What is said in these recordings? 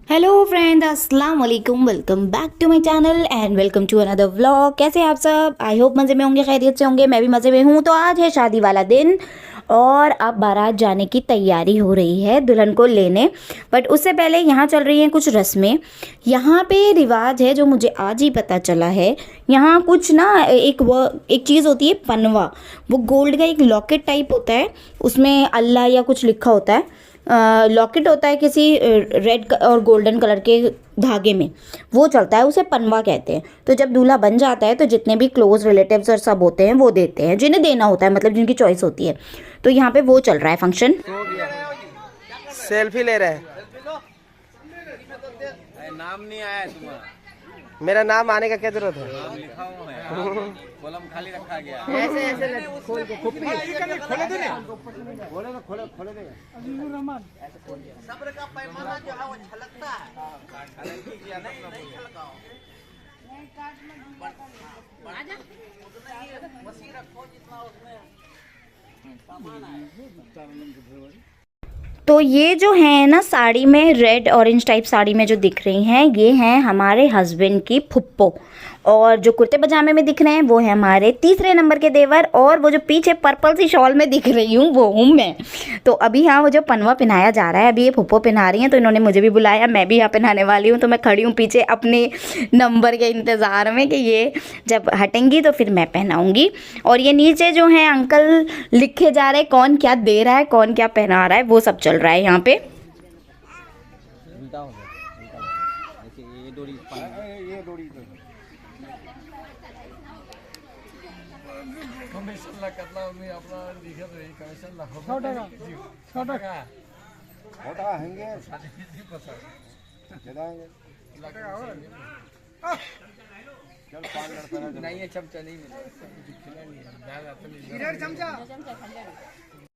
Hello friends, अस्सलाम वालेकुम। Welcome back to my channel and welcome to another vlog. कैसे हैं आप सब? आई होप मज़े में होंगे, खैरियत से होंगे। मैं भी मज़े में हूँ। तो आज है शादी वाला दिन और अब बारात जाने की तैयारी हो रही है दुल्हन को लेने। बट उससे पहले यहाँ चल रही हैं कुछ रस्में। यहाँ पे रिवाज है जो मुझे आज ही पता चला है। यहाँ कुछ ना एक चीज़ होती है पनवा। वो गोल्ड का एक लॉकेट टाइप होता है, उसमें अल्लाह या कुछ लिखा होता है। लॉकेट होता है किसी रेड और गोल्डन कलर के धागे में, वो चलता है, उसे पनवा कहते हैं। तो जब दूल्हा बन जाता है तो जितने भी क्लोज रिलेटिव्स और सब होते हैं वो देते हैं, जिन्हें देना होता है, मतलब जिनकी चॉइस होती है। तो यहाँ पे वो चल रहा है फंक्शन। सेल्फी ले रहे हैं। नाम नहीं आया तुम्हारा। मेरा नाम आने का क्या जरूरत है? नाम लिखा हुआ है, कॉलम खाली रखा गया। ऐसे ऐसे खोल के खोले दे सब्र का पैमाना जो है वो छलकता है। रखो जितना उसमें सामान आए। तो ये जो है ना साड़ी में, रेड ऑरेंज टाइप साड़ी में जो दिख रही हैं, ये हैं हमारे हस्बैंड की फुप्पो। और जो कुर्ते पजामे में दिख रहे हैं वो है हमारे तीसरे नंबर के देवर। और वो जो पीछे पर्पल सी शॉल में दिख रही हूँ वो हूँ मैं। तो अभी यहाँ वो जो पनवा पहनाया जा रहा है, अभी ये फुप्पो पहना रही हैं, तो इन्होंने मुझे भी बुलाया, मैं भी यहाँ पहनाने वाली हूँ। तो मैं खड़ी हूँ पीछे अपने नंबर के इंतज़ार में कि ये जब हटेंगी तो फिर मैं पहनाऊँगी। और ये नीचे जो है अंकल लिखे जा रहे हैं, कौन क्या दे रहा है, कौन क्या पहना रहा है, वो सब चल रहा है यहाँ पे।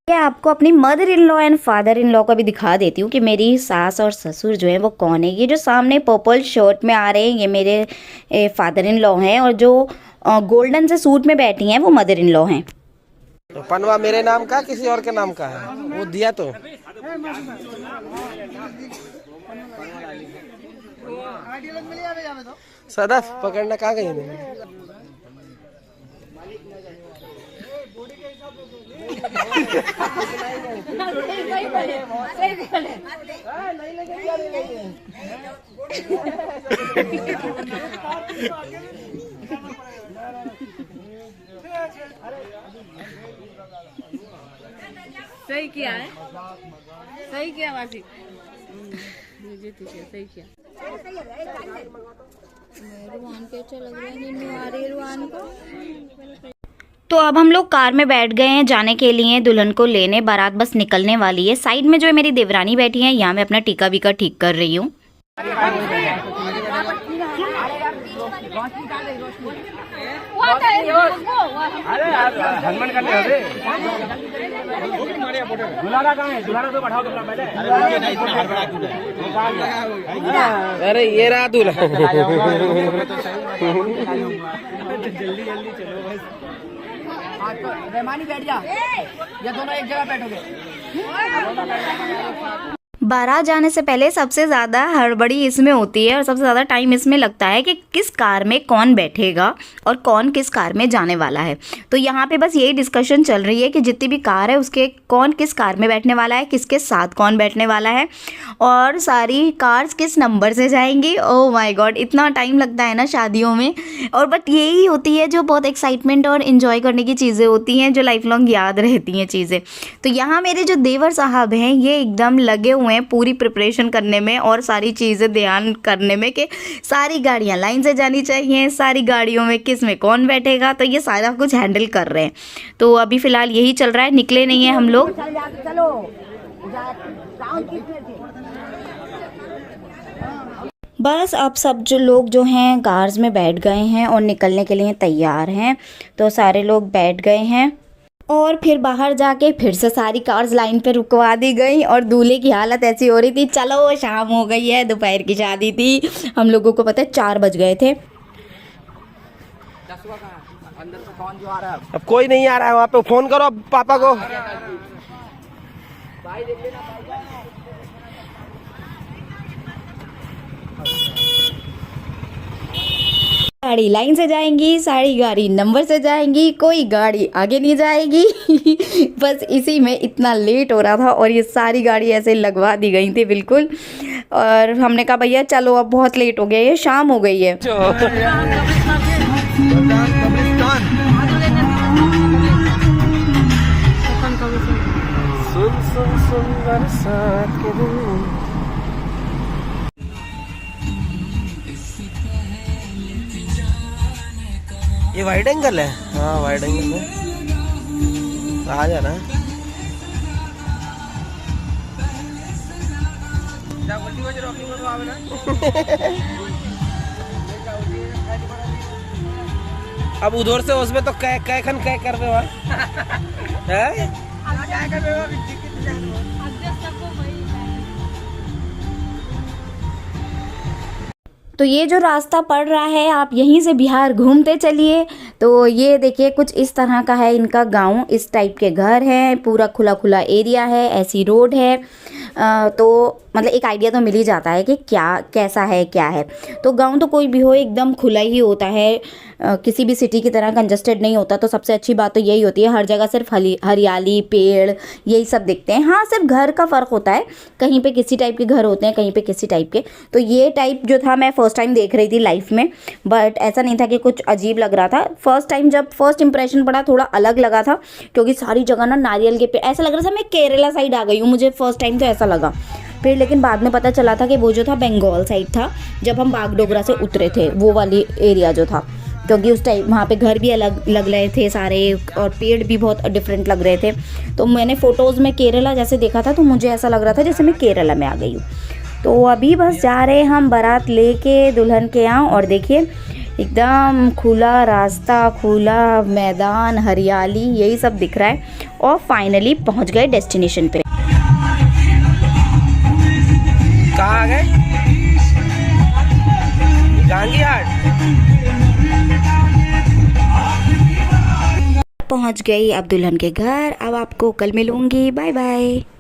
मैं आपको अपनी mother in law and father in law का भी दिखा देती हूँ कि मेरी सास और ससुर जो है वो कौन है। ये जो सामने पर्पल शर्ट में आ रहे हैं ये मेरे फादर इन लॉ हैं, और जो गोल्डन से सूट में बैठी हैं वो मदर इन लॉ हैं। तो पनवा मेरे नाम का किसी और के नाम का है, वो दिया तो सदफ पकड़ना कहाँ गई नहीं। सही किया है, सही किया वासी। मुझे ठीक है, सही किया। रुहान के अच्छा लग रहा है, नींद आ रही है रुहान को। तो अब हम लोग कार में बैठ गए हैं जाने के लिए दुल्हन को लेने। बारात बस निकलने वाली है। साइड में जो है मेरी देवरानी बैठी है, यहाँ मैं अपना टीका बीका ठीक कर रही हूँ। अरे ये रहा दूल्हा। जल्दी जल्दी चलो बस। रहमानी बैठ जा, या दोनों एक जगह बैठोगे। बारात जाने से पहले सबसे ज़्यादा हड़बड़ी इसमें होती है और सबसे ज़्यादा टाइम इसमें लगता है कि किस कार में कौन बैठेगा और कौन किस कार में जाने वाला है। तो यहाँ पे बस यही डिस्कशन चल रही है कि जितनी भी कार है उसके कौन किस कार में बैठने वाला है, किसके साथ कौन बैठने वाला है, और सारी कार्स किस नंबर से जाएंगी। ओह माय गॉड, इतना टाइम लगता है ना शादियों में। और बट यही होती है जो बहुत एक्साइटमेंट और इन्जॉय करने की चीज़ें होती हैं, जो लाइफ लॉन्ग याद रहती हैं चीज़ें। तो यहाँ मेरे जो देवर साहब हैं ये एकदम लगे हुए पूरी प्रिपरेशन करने में और सारी चीज़ें ध्यान करने में कि सारी गाड़ियां लाइन से जानी चाहिए, सारी गाड़ियों में किस में कौन बैठेगा। तो ये सारा कुछ हैंडल कर रहे हैं। तो अभी फ़िलहाल यही चल रहा है, निकले नहीं हैं हम लोग। बस अब सब जो लोग जो हैं कार्स में बैठ गए हैं और निकलने के लिए तैयार हैं। तो सारे लोग बैठ गए हैं और फिर बाहर जाके फिर से सारी कार्स लाइन पे रुकवा दी गई। और दूल्हे की हालत ऐसी हो रही थी, चलो शाम हो गई है, दोपहर की शादी थी, हम लोगों को पता है 4 बज गए थे। अंदर से कौन जो आ रहा है? अब कोई नहीं आ रहा है, वहाँ पे फोन करो अब पापा को। भाई देख लेना गाड़ी लाइन से जाएंगी, सारी गाड़ी नंबर से जाएंगी, कोई गाड़ी आगे नहीं जाएगी। बस इसी में इतना लेट हो रहा था और ये सारी गाड़ी ऐसे लगवा दी गई थी बिल्कुल। और हमने कहा भैया चलो अब बहुत लेट हो गया, ये शाम हो गई है। ये वाइड एंगल है? हाँ वाइड एंगल है, आ जाना। अब उधर से उसमें तो कै खन कै कर रहे हो हैं? तो ये जो रास्ता पड़ रहा है, आप यहीं से बिहार घूमते चलिए। तो ये देखिए कुछ इस तरह का है इनका गांव, इस टाइप के घर हैं, पूरा खुला खुला एरिया है, ऐसी रोड है। तो मतलब एक आइडिया तो मिल ही जाता है कि क्या कैसा है क्या है। तो गांव तो कोई भी हो एकदम खुला ही होता है, किसी भी सिटी की तरह कंजस्टेड नहीं होता। तो सबसे अच्छी बात तो यही होती है, हर जगह सिर्फ हरियाली पेड़ यही सब दिखते हैं। हाँ सिर्फ घर का फ़र्क होता है, कहीं पे किसी टाइप के घर होते हैं, कहीं पे किसी टाइप के। तो ये टाइप जो था मैं फ़र्स्ट टाइम देख रही थी लाइफ में, बट ऐसा नहीं था कि कुछ अजीब लग रहा था। फर्स्ट टाइम जब फर्स्ट इंप्रेशन पड़ा थोड़ा अलग लगा था, क्योंकि सारी जगह ना नारियल के पेड़, ऐसा लग रहा था मैं केरला साइड आ गई हूँ, मुझे फर्स्ट टाइम तो ऐसा लगा। फिर लेकिन बाद में पता चला था कि वो जो था बंगाल साइड था, जब हम बागडोगरा से उतरे थे वो वाली एरिया जो था, क्योंकि उस टाइम वहाँ पे घर भी अलग लग रहे थे सारे और पेड़ भी बहुत डिफरेंट लग रहे थे। तो मैंने फ़ोटोज़ में केरला जैसे देखा था, तो मुझे ऐसा लग रहा था जैसे मैं केरला में आ गई हूँ। तो अभी बस जा रहे हम बारात लेके दुल्हन के यहाँ, और देखिए एकदम खुला रास्ता, खुला मैदान, हरियाली यही सब दिख रहा है। और फाइनली पहुँच गए डेस्टिनेशन पे। कहाँ आ गए? गांधी हाट पहुंच गई अब दुल्हन के घर। अब आपको कल मिलूंगी, बाय बाय।